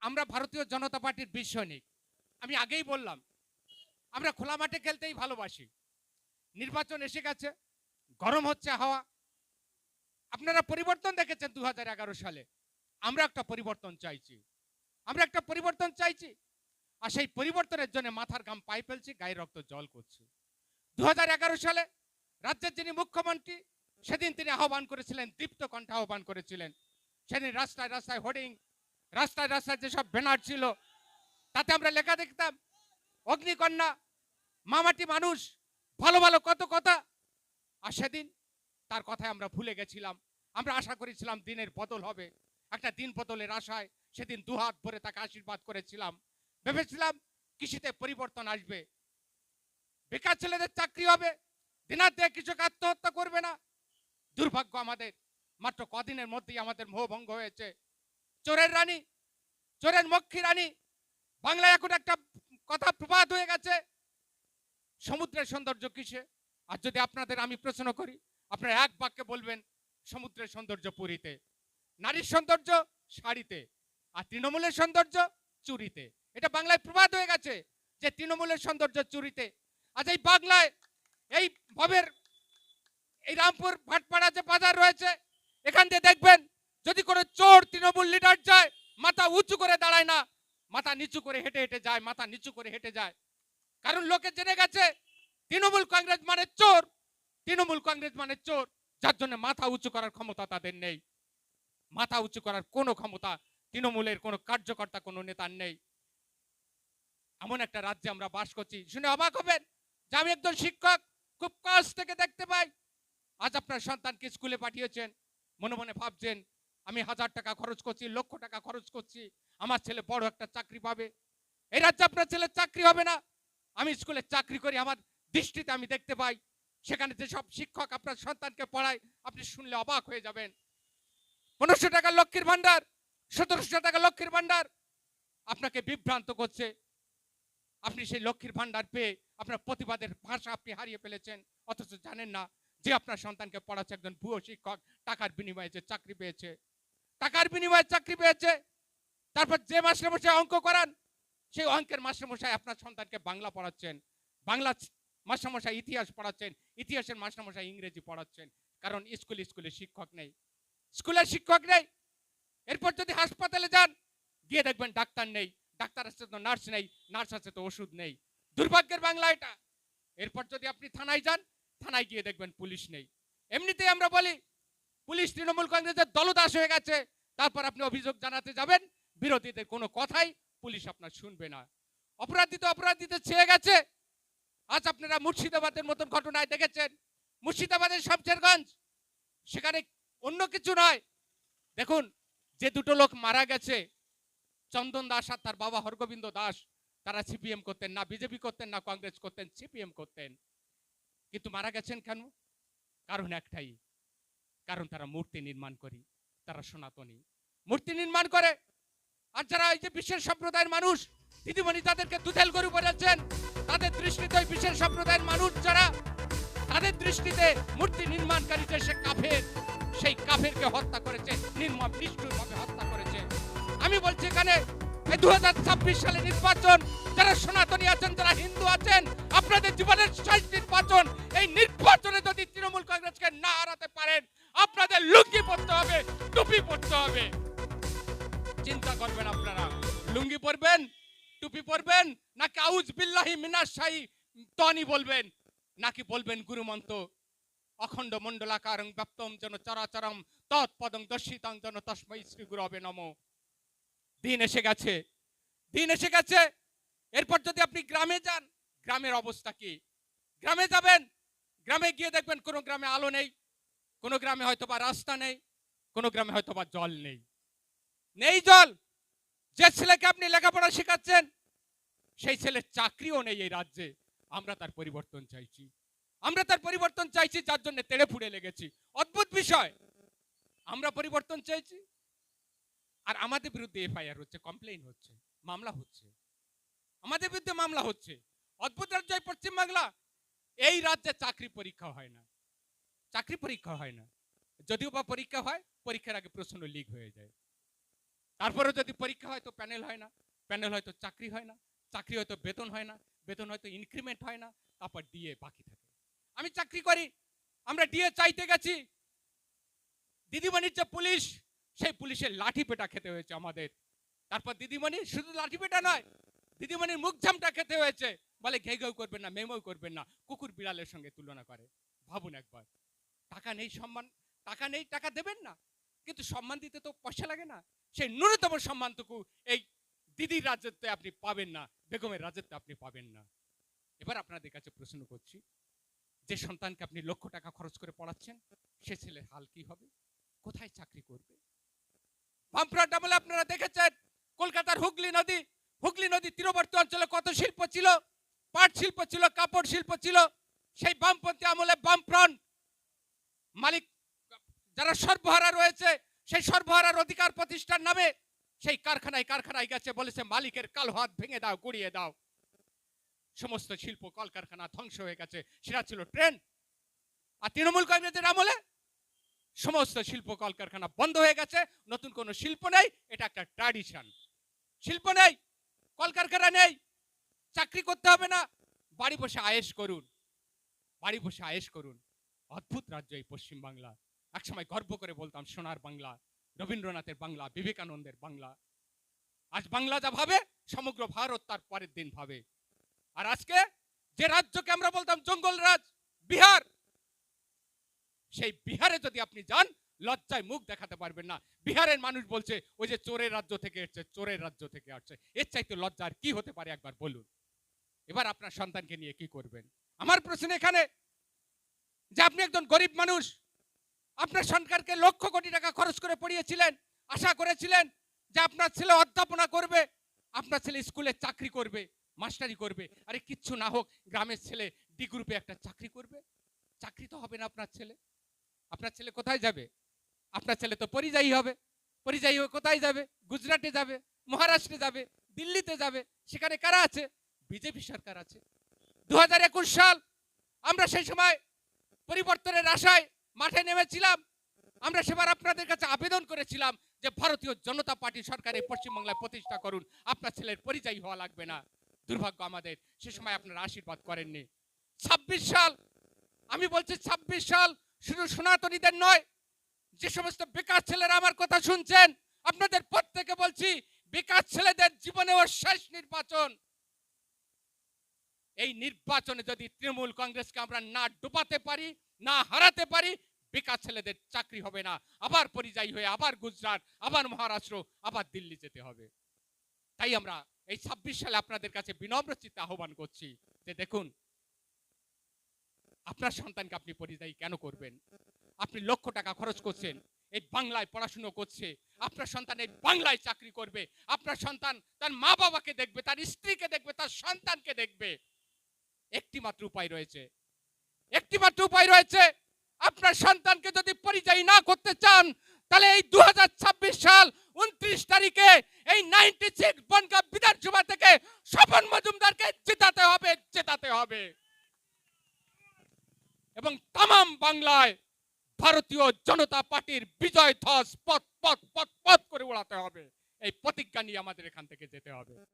আমরা ভারতীয় জনতা পার্টির বীর সৈনিক। আমি আগেই বললাম, আমরা খোলা মাঠে খেলতেই ভালোবাসি। নির্বাচন এসে গেছে, গরম হচ্ছে হাওয়া। আপনারা পরিবর্তন দেখেছেন 2011 সালে। আমরা একটা পরিবর্তন চাইছি, আমরা একটা পরিবর্তন চাইছি। আর সেই পরিবর্তনের জন্য মাথার ঘাম পায়ে ফেলছি, গায়ের রক্ত জল করছি। 2011 সালে রাজ্যের যিনি মুখ্যমন্ত্রী, সেদিন তিনি আহ্বান করেছিলেন, দীপ্ত কণ্ঠে আহ্বান করেছিলেন। সেদিন রাস্তায় রাস্তায় হোর্ডিং, রাস্তায় রাস্তায় যেসব ব্যানার ছিল, তাতে আমরা লেখা দেখতাম, অগ্নিকন্যা, মামাটি মানুষ, ভালো ভালো কত কথা। আর সেদিন তার কথায় আমরা ভুলে গেছিলাম। আমরা আশা করেছিলাম দিনের বদল হবে, একটা দিন বদলের আশায় সেদিন দুহাত ভরে তাকে আশীর্বাদ করেছিলাম। ভেবেছিলাম কৃষিতে পরিবর্তন আসবে, বেকার ছেলেদের চাকরি হবে, দিনাতে কৃষক আত্মহত্যা করবে না। দুর্ভাগ্য আমাদের, মাত্র কদিনের মধ্যেই আমাদের মোহভঙ্গ হয়েছে। চোরের রানী, চোরের মক্ষী রানী। বাংলায় এখন একটা কথা প্রবাদ হয়ে গেছে, সমুদ্রের সৌন্দর্য কিসে? আর যদি আপনাদের আমি প্রশ্ন করি, আপনারা এক বাক্যে বলবেন সমুদ্রের সৌন্দর্য পুরীতে, নারীর সৌন্দর্য শাড়িতে, আর তৃণমূলের সৌন্দর্য চুরিতে। এটা বাংলায় প্রবাদ হয়ে গেছে যে তৃণমূলের সৌন্দর্য চুরিতে। আজ এই বাংলায় এই ভবের এই রামপুর ভাটপাড়া যে বাজার রয়েছে, এখান দিয়ে দেখবেন যদি কোনো চোর তৃণমূল লিডার যায়, মাথা উঁচু করে দাঁড়ায় না, মাথা নিচু করে হেঁটে হেঁটে যায়, মাথা নিচু করে হেঁটে যায়। কারণ লোকে জেনে গেছে তৃণমূল কংগ্রেস মানে চোর, তৃণমূল কংগ্রেস মানে চোর। যার জন্য মাথা উঁচু করার ক্ষমতা তাদের নেই, মাথা উঁচু করার কোনো ক্ষমতা তৃণমূলের কোনো কার্যকর্তা, কোনো নেতার নেই। এমন একটা রাজ্যে আমরা বাস করছি। শুনে অবাক হবেন যে আমি একজন শিক্ষক, খুব কাছ থেকে দেখতে পাই। আজ আপনার সন্তানকে স্কুলে পাঠিয়েছেন, মনে মনে ভাবছেন আমি 1000 টাকা খরচ করছি, লক্ষ টাকা খরচ করছি, আমার ছেলে বড় একটা চাকরি পাবে। এই রাজ্যে আপনার ছেলের চাকরি হবে না। আমি স্কুলে চাকরি করি, আমার দৃষ্টিতে আমি দেখতে পাই সেখানে যেসব শিক্ষক আপনার সন্তানকে পড়ায়, আপনি শুনলে অবাক হয়ে যাবেন। 1500 টাকা লক্ষ্মীর ভান্ডার, 1700 টাকা লক্ষ্মীর ভান্ডার আপনাকে বিভ্রান্ত করছে। আপনি সেই লক্ষ্মীর ভান্ডার পেয়ে আপনার প্রতিবাদের ভাষা আপনি হারিয়ে ফেলেছেন, অথচ জানেন না যে আপনার সন্তানকে পড়াচ্ছে একজন ভুয়ো শিক্ষক, টাকার বিনিময়ে যে চাকরি পেয়েছে, টাকার বিনিময়ে চাকরি পেয়েছে। তারপর যে মাস্টারমশাই অঙ্ক করান, সেই অঙ্কের মাস্টারমশাই আপনার সন্তানকে বাংলা পড়াচ্ছেন, বাংলা মাস্টারমশাই ইতিহাস পড়াচ্ছেন, ইতিহাসের মাস্টারমশাই ইংরেজি পড়াচ্ছেন। কারণ স্কুলে শিক্ষক নেই, স্কুলের শিক্ষক নেই। এরপর যদি হাসপাতালে যান, গিয়ে দেখবেন ডাক্তার নেই, ডাক্তার আছে তো নার্স নেই, নার্স আছে তো ওষুধ নেই। দুর্ভাগ্যের বাংলা এটা। এরপর যদি আপনি থানায় যান, থানায় গিয়ে দেখবেন পুলিশ নেই। এমনিতেই আমরা বলি পুলিশ তৃণমূল কংগ্রেসের দলদাস হয়ে গেছে। তারপর আপনি অভিযোগ জানাতে যাবেন, বিরোধীদের কোনো কথাই পুলিশ আপনার শুনবে না। অপরাধী তো অপরাধীতে ছেয়ে গেছে। আজ আপনারা মুর্শিদাবাদের মতন ঘটনায় দেখেছেন, মুর্শিদাবাদের শামশেরগঞ্জ, সেখানে অন্য কিছু নয়। দেখুন, যে দুটো লোক মারা গেছে, চন্দন দাস আর তার বাবা হরগোবিন্দ দাস, তারা সিপিএম করতেন না, বিজেপি করতেন না, কংগ্রেস করতেন, সিপিএম করতেন। কিন্তু মারা গেছেন কেন? কারণ একটাই, কারণ তারা মূর্তি নির্মাণ করি, তারা সনাতনী মূর্তি নির্মাণ করে। আর যারা এই যে বিশেষ সম্প্রদায়ের মানুষ, দিদিমণি তাদেরকে দুধেল গরু বলেছেন, তাদের দৃষ্টিতে ওই বিশেষ সম্প্রদায়ের মানুষ যারা, তাদের দৃষ্টিতে মূর্তি নির্মাণকারী যে সে কাফের, সেই কাফেরকে হত্যা করেছে, নির্মম নিষ্ঠুরভাবে হত্যা করেছে। আমি বলছি এখানে এই 2026 সালে নির্বাচন, যারা সনাতনী আছেন, যারা হিন্দু আছেন, আপনাদের জীবনের শেষ নির্বাচন। এই নির্বাচনে যদি তৃণমূল কংগ্রেসকে না হারাতে পারেন, আপনাদের লুঙ্গি পড়তে হবে, টুপি পড়তে হবে। চিন্তা করবেন আপনারা, লুঙ্গি পরবেন, টুপি পরবেন, নাকি আউজ বিল্লাহি মিনাশ শাহি তনি বলবেন, নাকি বলবেন গুরুমন্ত্র অখণ্ড মণ্ডলাকারং ব্যাপ্তম যেন চরাচরম তৎপদং দর্শিতং যেন তস্मै শ্রী গুরবে নমঃ। দিন এসে গেছে, দিন এসে গেছে। এরপর যদি আপনি গ্রামে যান, গ্রামের অবস্থা কি? গ্রামে যাবেন, গ্রামে গিয়ে দেখবেন কোনো গ্রামে আলো নেই, কোনো গ্রামে হয়তো বা রাস্তা নেই, কোনো গ্রামে হয়তো বা জল নেই, নেই জল। যে ছেলেকে আপনি লেখাপড়া শেখাচ্ছেন, সেই ছেলের চাকরিও নেই এই রাজ্যে। আমরা তার পরিবর্তন চাইছি, আমরা তার পরিবর্তন চাইছি, যার জন্য তেড়ে ফুড়ে লেগেছি। অদ্ভুত বিষয়, আমরা পরিবর্তন চাইছি আর আমাদের বিরুদ্ধে এফআইআর হচ্ছে, কমপ্লেইন হচ্ছে, মামলা হচ্ছে, আমাদের বিরুদ্ধে মামলা হচ্ছে। অদ্ভুত রাজ্য পশ্চিমবাংলা। এই রাজ্যে চাকরি পরীক্ষা হয় না, চাকরি পরীক্ষা হয় না। যদিও বা পরীক্ষা হয়, পরীক্ষার আগে প্রশ্ন লিক হয়ে যায়। তারপরে যদি পরীক্ষা হয় তো প্যানেল হয় না, প্যানেল হয়তো চাকরি হয় না, চাকরি হয়তো বেতন হয় না, বেতন হয়তো ইনক্রিমেন্ট হয় না, তারপর ডিএ বাকি থাকে। আমি চাকরি করি, আমরা ডিএ চাইতে গেছি, দিদিমণির যে পুলিশ, সেই পুলিশের লাঠি পেটা খেতে হয়েছে আমাদের। তারপর দিদিমণি শুধু লাঠি পেটা নয়, দিদিমণির মুখ ঝামটা খেতে হয়েছে। বলে ঘে ঘেউ করবেন না, মেমেও করবেন না, কুকুর বিড়ালের সঙ্গে তুলনা করে। ভাবুন একবার, টাকা নেই সম্মান, টাকা নেই টাকা দেবেন না, কিন্তু সম্মান দিতে তো পয়সা লাগে না। সেই ন্যূনতম সম্মানটুকু এই দিদির রাজত্বে আপনি পাবেন না, বেগমের রাজত্বে আপনি পাবেন না। এবার আপনাদের কাছে প্রশ্ন করছি, যে সন্তানকে আপনি লক্ষ টাকা খরচ করে পড়াচ্ছেন, সে ছেলের হাল কি হবে? কোথায় চাকরি করবে? বামফ্রন্ট আমলে আপনারা দেখেছেন কলকাতার হুগলি নদী তীরবর্তী অঞ্চলে কত শিল্প ছিল, পাট শিল্প ছিল, কাপড় শিল্প ছিল। সেই বামপন্থী আমলে বামফ্রন্ট মালিক যারা সর্বহারা রয়েছে, সেই সর্বহারার অধিকার প্রতিষ্ঠার নামে সেই কারখানায় গেছে, বলেছে মালিকের কালো হাত ভেঙে দাও, গুড়িয়ে দাও। সমস্ত শিল্প কলকারখানা ধ্বংস হয়ে গেছে, সেটা ছিল ট্রেন। আর তৃণমূল কংগ্রেসের আমলে সমস্ত শিল্প কলকারখানা বন্ধ হয়ে গেছে, নতুন কোনো শিল্প নেই, এটা একটা ট্র্যাডিশন। শিল্প নেই, কলকারখানা নেই, চাকরি করতে হবে না, বাড়ি বসে আয়েশ করুন, বাড়ি বসে আয়েশ করুন। অদ্ভুত রাজ্য এই পশ্চিম বাংলা। একসময় গর্ব করে বলতাম সোনার বাংলা, রবীন্দ্রনাথের বাংলা, বিবেকানন্দের বাংলা। আজ বাংলা যা ভাবে, সমগ্র ভারত তার পরের দিন ভাবে। আর আজকে যে রাজ্যকে আমরা বলতাম জঙ্গল রাজ, বিহার, সেই বিহারে যদি আপনি যান, লজ্জায় মুখ দেখাতে পারবেন না। বিহারের মানুষ বলছে ওই যে চোরের রাজ্য থেকে এসছে, চোরের রাজ্য থেকে আসছে। এর চাইতে লজ্জা আর কি হতে পারে একবার বলুন। এবার আপনার সন্তানকে নিয়ে কি করবেন? আমার প্রশ্ন এখানে যে আপনি একজন গরিব মানুষ, আপনার সরকারকে লক্ষ কোটি টাকা খরচ করে পড়িয়েছিলেন, আশা করেছিলেন যে আপনার ছেলে অধ্যাপনা করবে, আপনার ছেলে স্কুলে চাকরি করবে, মাস্টারি করবে। আরে কিচ্ছু না হোক, গ্রামের ছেলে ডি গ্রুপে একটা চাকরি করবে। চাকরি তো হবে না আপনার ছেলে। আপনার ছেলে কোথায় যাবে? আপনার ছেলে তো পরিযায়ী হবে। পরিযায়ী হয়ে কোথায় যাবে? গুজরাটে যাবে, মহারাষ্ট্রে যাবে, দিল্লিতে যাবে। সেখানে কারা আছে? বিজেপি সরকার আছে। 2021 সাল, আমরা সেই সময় পরিবর্তনের আশায় মাঠে নেমেছিলাম। আমরা সেবার আপনাদের কাছে আবেদন করেছিলাম যে ভারতীয় জনতা পার্টি সরকার এই পশ্চিমবাংলায় প্রতিষ্ঠা করুন, আপনার ছেলের পরিযায়ী হওয়া লাগবে না। দুর্ভাগ্য আমাদের, সে সময় আপনারা আশীর্বাদ করেননি। 26 সাল, আমি বলছি 26 সাল শুধু সনাতনীদের নয়, যে সমস্ত বেকার ছেলেরা আমার কথা শুনছেন, আপনাদের প্রত্যেকে বলছি, বেকার ছেলেদের জীবনেও শেষ নির্বাচন। এই নির্বাচনে যদি তৃণমূল কংগ্রেসকে আমরা না ডুবাতে পারি, না হারাতে পারি, বেকার ছেলেদের চাকরি হবে না, আবার পরিযায়ী হয়ে আবার গুজরাট, আবার মহারাষ্ট্র, আবার দিল্লি যেতে হবে। তাই আমরা এই 26 সালে আপনাদের কাছে বিনম্র চিত্তে আহ্বান করছি যে দেখুন, আপনার সন্তানকে আপনি পরিযায়ী কেন করবেন? আপনি লক্ষ টাকা খরচ করছেন, এই বাংলায় পড়াশুনো করছে, আপনার সন্তান এই বাংলায় চাকরি করবে, আপনার সন্তান তার মা বাবাকে দেখবে, তার স্ত্রীকে দেখবে, তার সন্তানকে দেখবে। একটি মাত্র উপায় রয়েছে, একটি মাত্র উপায় রয়েছে। আপনার সন্তানকে যদি পরিযায়ী না করতে চান, তাহলে এই 2026 সাল 29 তারিখে এই 96 বনগাঁ বিধানসভা থেকে স্বপন মজুমদারকে জেতাতে হবে, জেতাতে হবে। এবং তামাম বাংলায় ভারতীয় জনতা পার্টির বিজয় ধ্বজ পথ পথ পথ পথ করে উড়াতে হবে। এই প্রতিজ্ঞা নিয়ে আমাদের এখান থেকে যেতে হবে।